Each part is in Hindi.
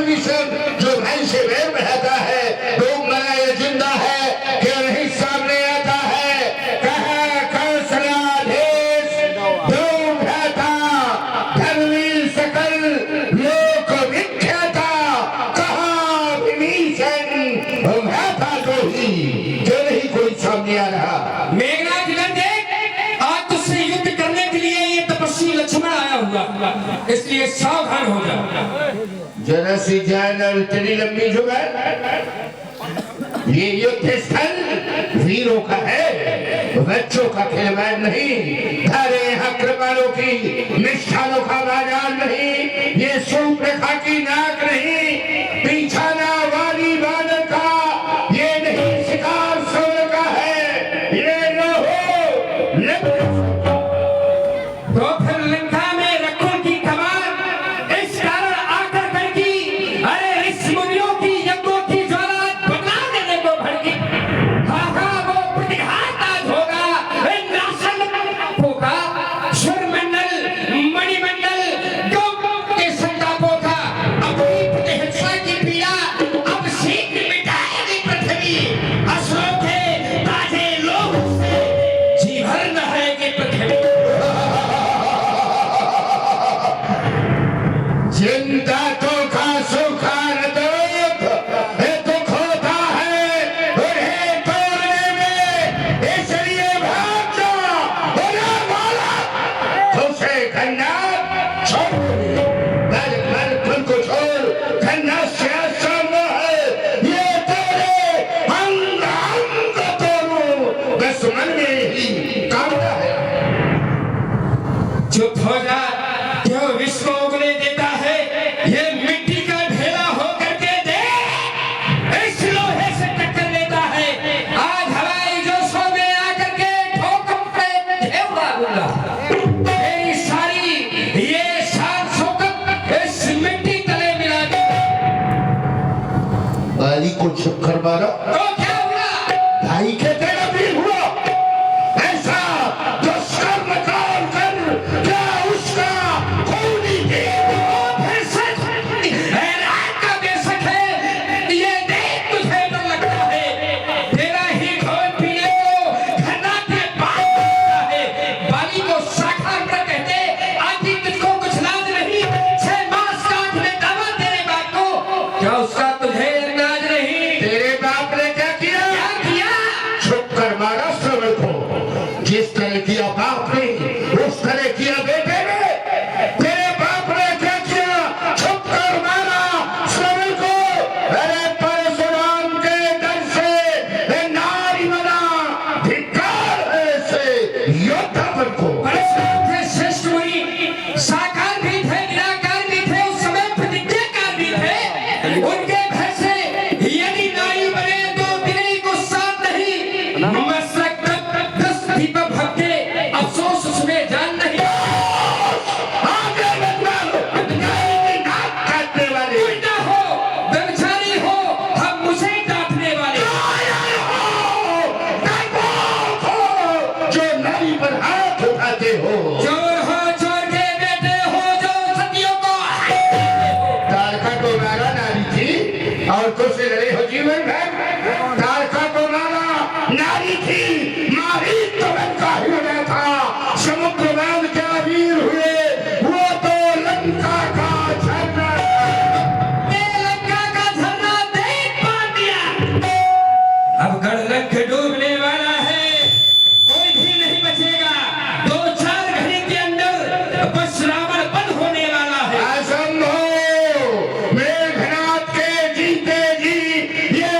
विभीषण जो भाई से बैर बहाता है, डूब मरा ये जिंदा है, क्यों नहीं सामने आता है? कहा कौशलाधीश डूब था, धर्मी सकल लोक विख्याता, कहा विभीषण था तो ही, क्यों नहीं कोई सामने आ रहा? मेघनाथ इधर देख, आज तुझसे युद्ध करने के लिए ये तपस्वी लक्ष्मण आया हुआ, इसलिए सावधान हो जा। जरा सी जान और इतनी लंबी जुबान, ये युद्ध स्थल वीरों का है, बच्चों का खिलवाड़ नहीं। धारे यहाँ कृपालों की निष्ठानों का बाजार नहीं, ये सूप रेखा की नाक नहीं, पीछाना वाली बादल का ये नहीं, शिकार सोने का है ये न हो। तो फिर लंका में रखों की कमान इस कारण आकर करकी, अरे इस मुनियों की यज्ञों की ज्वाला बदला देने को भड़की। हाँ वो प्रतिघात आज होगा, नाशन होगा, सुरमंडल मणिमंडल गौ के संतापों का अपनी प्रतिहिंसा की पीड़ा अब शीघ्र मिटाएगी पृथ्वी। असुरों के ताजे लोग से जी भर नहाएगी पृथ्वी। चिंता तो का सुखार दुख दुख होता है उन्हें तोड़ने में, इसलिए भाग जा वाला उसे खन्ना छोड़ मर खुद को छोड़, खन्ना से आसान है ये तेरे अंग अंग तोड़ू, बस मन में ही कामना है। चुप हो जा, क्यों विश्व को उगले देता है? ये मिट्टी का ढेला हो करके दे, इस लोहे से टक्कर लेता है। आज हवाई जोशों में आकर के ठोकर पे घेवड़ा बोला, तेरी सारी ये शान शौकत इस मिट्टी तले मिला दे। बाली को चक्कर मारा तो क्या हुआ? भाई के तेरा भी हुआ, ऐसा दुष्कर्म कर क्या उसका खूनी थी? फिर सच रात का बेशक है, ये देख तुझे डर लगता है, तेरा ही खून पीने को खन्ना के पास लगता है। बाली को शाखा पर कहते, आदि तुझको कुछ लाज नहीं, 6 मास काट में दावा तेरे बाप को, क्या उसका तुझे अंदाज नहीं? तेरे बाप ने क्या किया? क्या किया? छुप कर मारा श्रवण को, जिस तरह किया बाप ने उस तरह किया बेटे ने। तेरे बाप ने क्या किया? छुप कर मारा श्रवण को, अरे परशुराम के डर से नारी बना, धिक्कार है ऐसे योद्धापन को। परशुराम थे श्रेष्ठ मुनि, साकार भी थे, निराकार भी थे, उस समय प्रतिज्ञाकार भी थे। उनके भय से यदि नारी बने तो दिल्ली को साथ नहीं, मस्तक तक 10 दीपक भक्के, अफसोस उसमें जान नहीं। आगे बढ़ना, नारी की नाक काटने वाले, उल्टा हो, व्यभिचारी हो, हम मुझे डांटने वाले। डरपोक हो, जो नारी पर हाथ उठाते हो। चोर हो, चोर के बेटे हो, जो सतियों को तारका को मारा नारी थी और कुछ लड़े हो जीवन भर। तारका को मारा नारी थी, मारी तो लंका हृदय था, समुद्र में क्या वीर हुए, वो तो लंका का झरना था। लंका का झरना देख पार दिया, अब गढ़लंक डूबने वाला है, कोई भी नहीं बचेगा। 2-4 घड़ी के अंदर बस रावण बंद होने वाला है। असंभव, मेघनाथ के जीते जी ये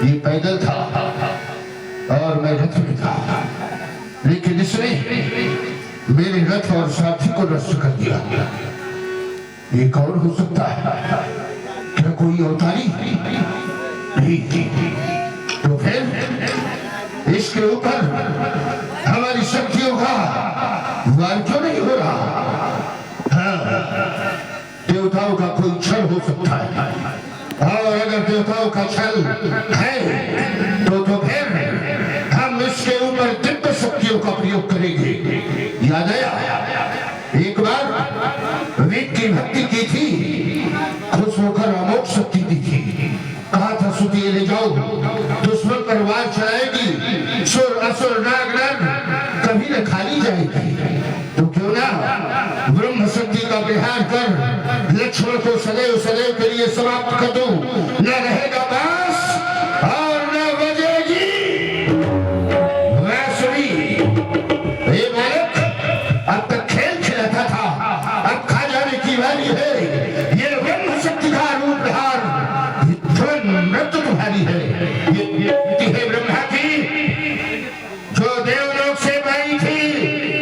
ये पैदल था और मैं रथ में था, लेकिन इसने मेरे रथ और साथी को नष्ट कर दिया। ये कौन हो सकता है? क्या कोई अवतारी? नहीं। तो फिर इसके ऊपर हमारी शक्तियों का वार क्यों नहीं हो रहा? हाँ, देवताओं का कोई छल हो सकता है, और अगर देवताओं का छल है तो फिर हम इसके ऊपर दिव्य शक्तियों का प्रयोग करेंगे। याद आया, एक बार वेद की भक्ति की थी, खुश होकर अमोघ शक्ति दी थी। कहा था सुती ले जाओ, दुश्मन पर वार चलाएगी, सुर असुर नाग नर कभी न खाली जाएगी। तो क्यों ना ब्रह्म शक्ति का विहार कर लक्ष्मण को सदैव सदैव के लिए समाप्त कर दूं। न रहेगा बांस और न बजेगी बांसुरी। ये बालक अब तक खेल खिलाता था, अब खा जाने की बारी है। ये ब्रह्म शक्ति का रूप विहार मृत्यु तुम्हारी है। ये है ब्रह्मा की, जो देवलोक से पाई थी।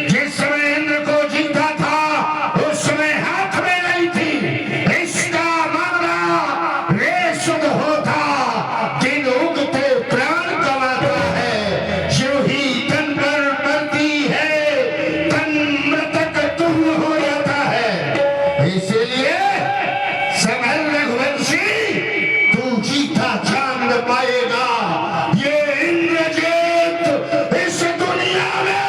जिस समय इंद्र को जीता था उस समय हाथ में नहीं थी। इसका मामला रे शुद्ध होता, दिन उगते प्राण कमाता है। जो ही तन पर पड़ती है, तन मृतक तुम हो जाता है। इसीलिए संभल रघुवंशी, तू जीता चांद पाएगा। ये इंद्रजीत इस दुनिया में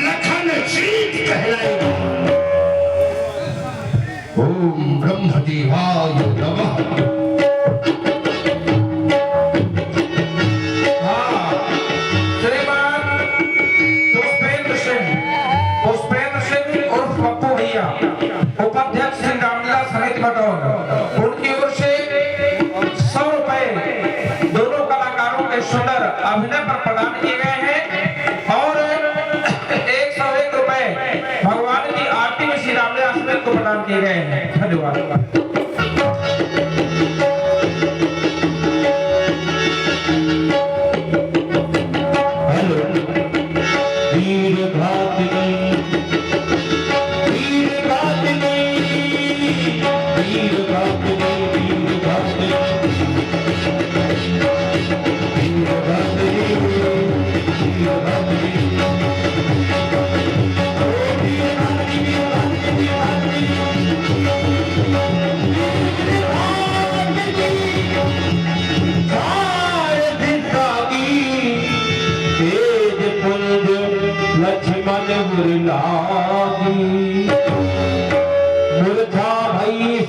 लखन जीत कहलाएगा। ओम ब्रह्मदेवाय नमः। हाँ, श्रीमान पुष्पेंद्र सिंह उर्फ पप्पू भैया, उपाध्यक्ष श्री रामलीला समिति बटौर, उनकी ओर से 100 रुपए दोनों कलाकारों के सुंदर अभिनय पर प्रदान किए गए हैं, और 101 रुपए भगवान की आरती में श्री रामलीला समिति को प्रदान किए गए हैं। धन्यवाद।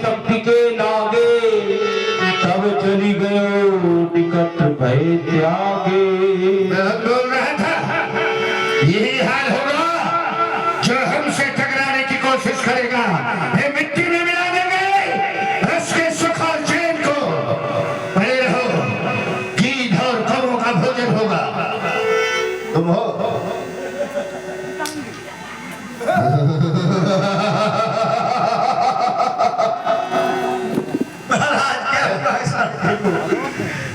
शक्ति के लागे तब चली गयो टिकट भय त्यागे। मैं बोल रहा था, यही हाल होगा जो हमसे टकराने की कोशिश करेगा। ये मिट्टी में मिला देंगे उसके सुख और चैन को। पहले रहो, गीध और कौवों का भोजन होगा। तुम हो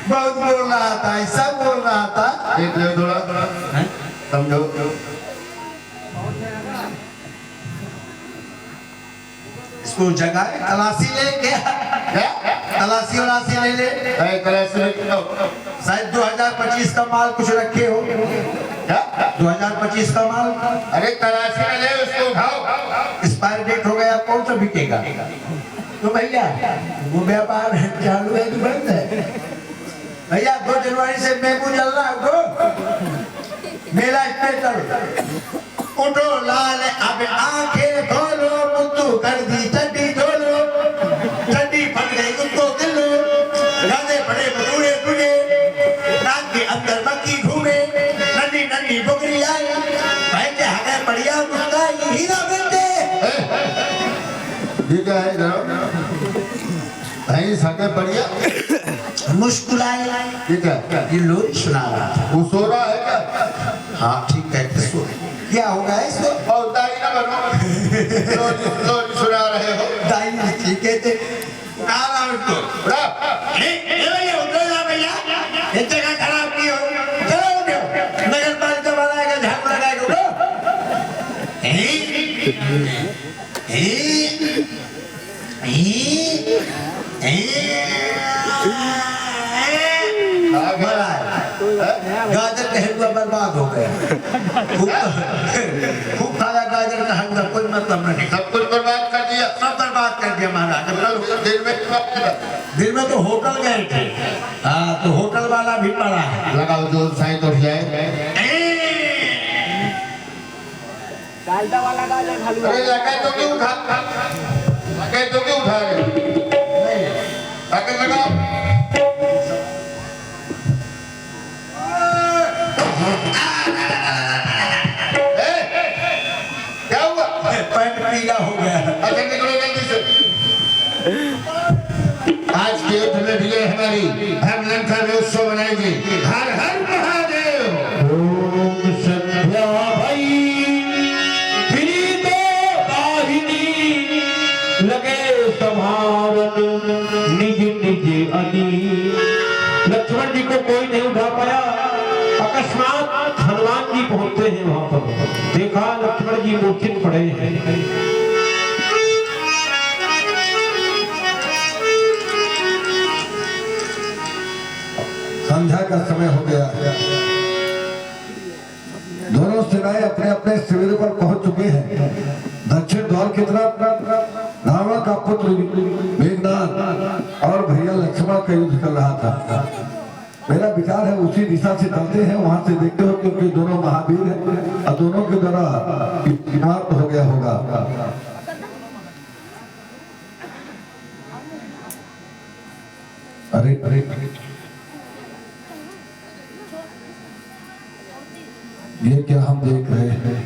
बहुत बोल रहा था, ऐसा बोल रहा था। एक ले थोड़ा समझो। इसको जगह तलाशी ले क्या? तलाशी वलाशी ले ले। शायद 2025 का माल कुछ रखे हो। 2025 का माल। अरे तलाशी में ले, उसको उठाओ। एक्सपायर डेट हो गया, कौन सा बिकेगा? तो भैया वो व्यापार चालू है कि बंद है? भैया 2 जनवरी से मेमू चल रहा है। उठो, मेला स्पेशल। उठो लाल, अब आंखें खोलो, मुद्दू कर दी चड्डी धोलो। चड्डी फट गई उसको गिलो, गाने पड़े बटूरे टूटे, रात के अंदर मक्खी घूमे, नन्ही नन्ही बुगरी आई, बैठे हमें बढ़िया मुस्काई, हीरा बेटे। ये क्या है जरा? भाई साके बढ़िया मुस्कुराए। ये क्या? ये लोरी सुना रहा था। वो सो रहा है क्या? हाँ ठीक है, तो क्या होगा इसको? और दाई ना बनो, लोरी सुना रहे हो। दाई ठीक है, उठा रहा उसको। उठा। भैया उठो ना भैया। गाजर का हलवा बर्बाद हो गया। खूब खाया गाजर का हलवा, कोई मतलब नहीं। सब कुछ बर्बाद कर दिया। सब बर्बाद कर दिया महाराज। दिन में तो होटल गए थे। हाँ, तो होटल वाला भी पड़ा है। लगाओ जो साइन उठ जाए। डालडा वाला गाजर हलवा। अरे लगा तो क्यों उठा रहे? लगाओ। क्या हुआ? पैंट पीला हो गया। अच्छा निकलो जल्दी से। आज के युद्ध में विजय हमारी। हम लंका में उत्सव मनाएंगे। हर हर महादेव। ओम संध्या भाई प्रीतो दाहिनी लगे संभारन निज निज अनी। लक्ष्मण जी को कोई नहीं उठा पाया। अकस्मात हनुमान जी पहुंचते हैं वहां पर। देखा लक्ष्मण जी मूर्छित पड़े हैं। संध्या का समय हो गया। दोनों सेनाएं अपने अपने शिविर पर पहुंच चुके हैं। दक्षिण द्वार की तरफ रावण का पुत्र मेघनाद और भैया लक्ष्मण का युद्ध चल रहा था। मेरा विचार है उसी दिशा से चलते हैं, वहां से देखते हो, क्योंकि दोनों महावीर हैं और दोनों के द्वारा समाप्त हो गया होगा। अरे अरे ये क्या हम देख रहे हैं?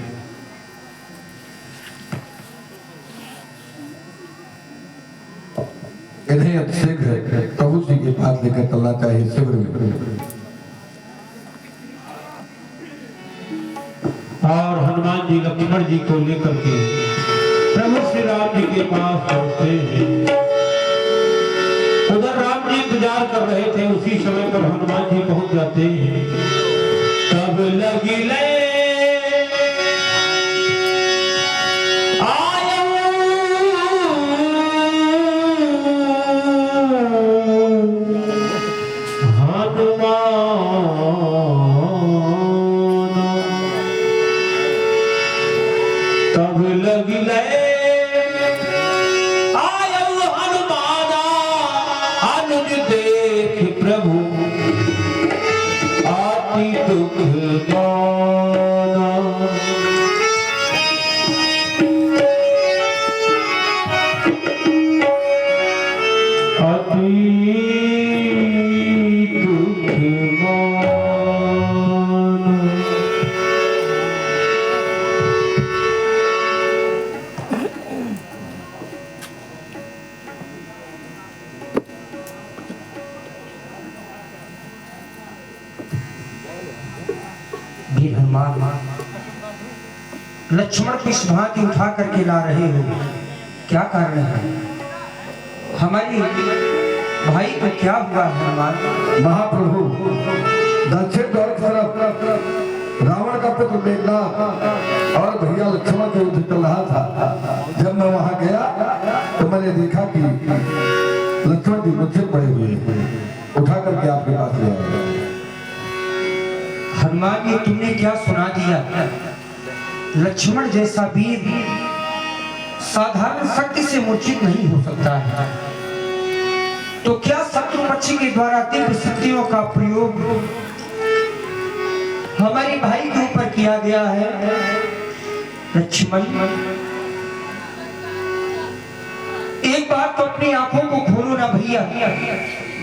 इन्हें अब शीघ्र प्रभु जी के पास लेकर चलना चाहिए शिविर में। और हनुमान जी लक्ष्मण जी को लेकर के प्रभु श्री राम जी के पास पहुंचते हैं। उधर राम जी इंतजार कर रहे थे। उसी समय पर हनुमान जी पहुंच जाते हैं। तब लगी ले लक्ष्मण किस भांति उठा करके ला रहे हो? क्या कारण है? हमारी भाई को क्या हुआ हनुमान? महाप्रभु दक्षिण द्वार की तरफ रावण का पुत्र मेघनाद और भैया लक्ष्मण का युद्ध चल रहा था। जब मैं वहां गया तो मैंने देखा कि लक्ष्मण जी मूर्छित पड़े हुए उठा करके आपके पास ले आए। हनुमान जी तुमने क्या सुना दिया? लक्ष्मण जैसा वीर साधारण शक्ति से मूर्छित नहीं हो सकता है। तो क्या शत्रु पक्ष के द्वारा दिव्य शक्तियों का प्रयोग हमारे भाई के ऊपर किया गया है? लक्ष्मण, एक बार तो अपनी आंखों को खोलो ना भैया।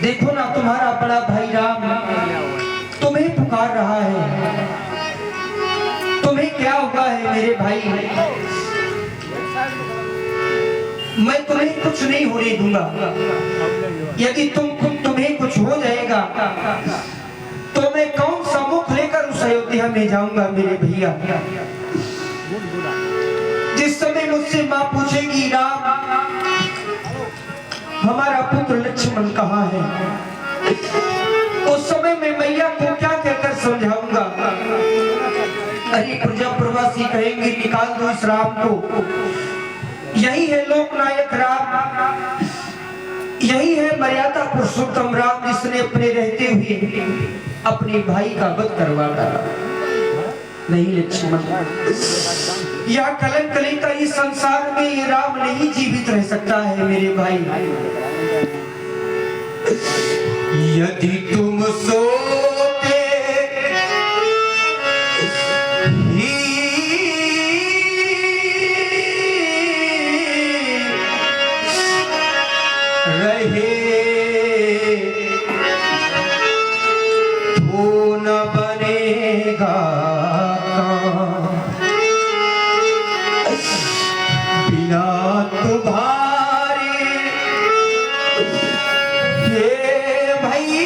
देखो ना तुम्हारा बड़ा भाई राम तुम्हें पुकार रहा है। तुम्हें क्या हुआ है मेरे भाई? मैं तुम्हें कुछ नहीं होने दूंगा। यदि तुम्हें कुछ हो जाएगा तो मैं कौन सा मुख लेकर उस अयोध्या में जाऊंगा मेरे भैया? जिस समय मुझसे मां पूछेगी राम हमारा पुत्र लक्ष्मण कहाँ है, उस समय मैं मैया को क्या कहकर समझाऊंगा? अरे प्रजा प्रवासी कहेंगे निकाल दो इस राम को, यही है लोकनायक राम, यही है मर्यादा पुरुषोत्तम राम, जिसने अपने रहते हुए अपने भाई का वध करवा डाला। नहीं लक्ष्मण, यह कलंक लेकर इस संसार में ये राम नहीं जीवित रह सकता है मेरे भाई। यदि तुम सोते ही रहे तो न बनेगा बिना तुम्हारे ये भैया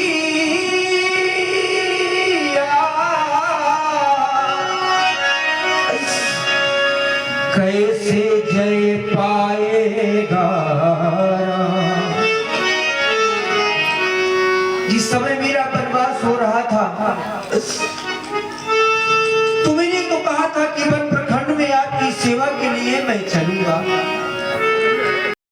कैसे जय पाएगा। जिस समय मेरा वनवास हो रहा था, तुमने तो कहा था कि वन प्रखंड में आपकी सेवा के लिए मैं चलूंगा।